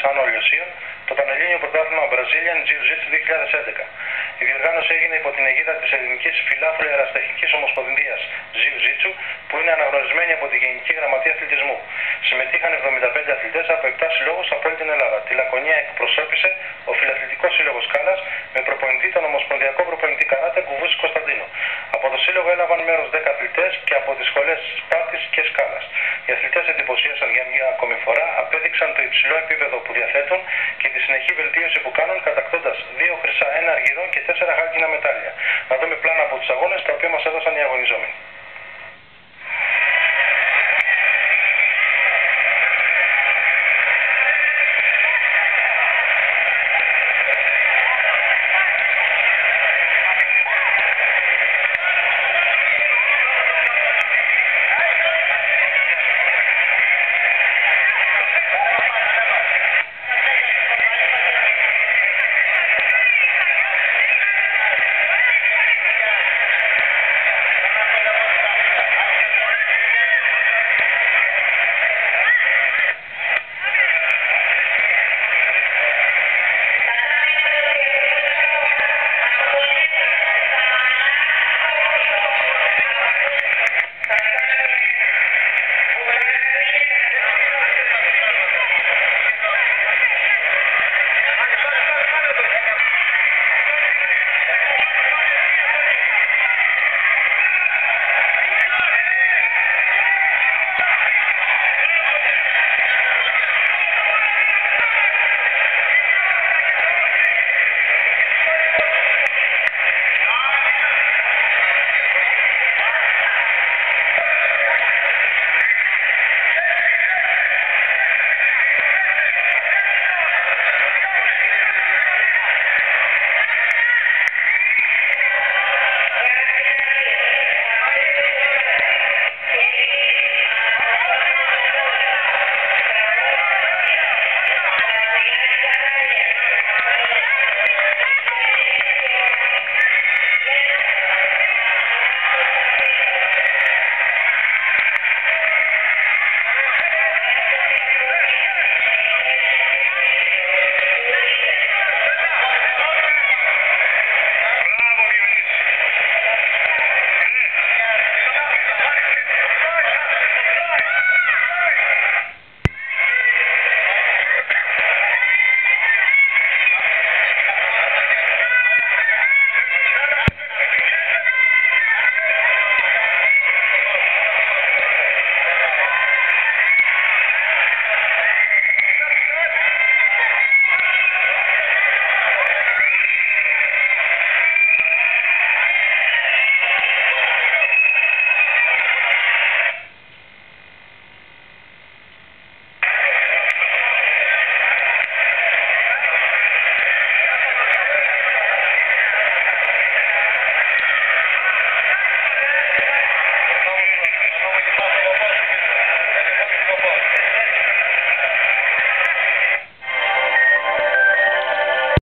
Άνω Λιωσίων το Πανελλήνιο Πρωτάθλημα Brazilian Jiu-Jitsu 2011. Η διοργάνωση έγινε υπό την αιγίδα της Ελληνικής Φιλάθλου Αεραστεχνικής Ομοσπονδίας Jiu-Jitsu, που είναι αναγνωρισμένη από τη Γενική Γραμματεία Αθλητισμού. Συμμετείχαν 75 αθλητές από 7 συλλόγους από όλη την Ελλάδα. Τη Λακωνία εκπροσώπησε ο Φιλαθλητικός Σύλλογος Σκάλας με προπονητή τον Ομοσπονδιακό Προπονητή Καράτε Κουβούση Κωνσταντίνο. Από το σύλλογο έλαβαν μέρος 10 αθλητές και από τις σχολές Σπάρτης και Σκάλας. Οι αθλητές εντυπωσίασαν για μια ακόμη φορά, απέδειξαν το υψηλό επίπεδο που διαθέτουν και τη συνεχή βελτίωση που κάνουν, κατακτώντας 2 χρυσά, 1 αργυρό και 4 χάλκινα μετάλλια. Να δούμε πλάνα από τους αγώνες τα οποία μας έδωσαν οι αγωνιζόμενοι.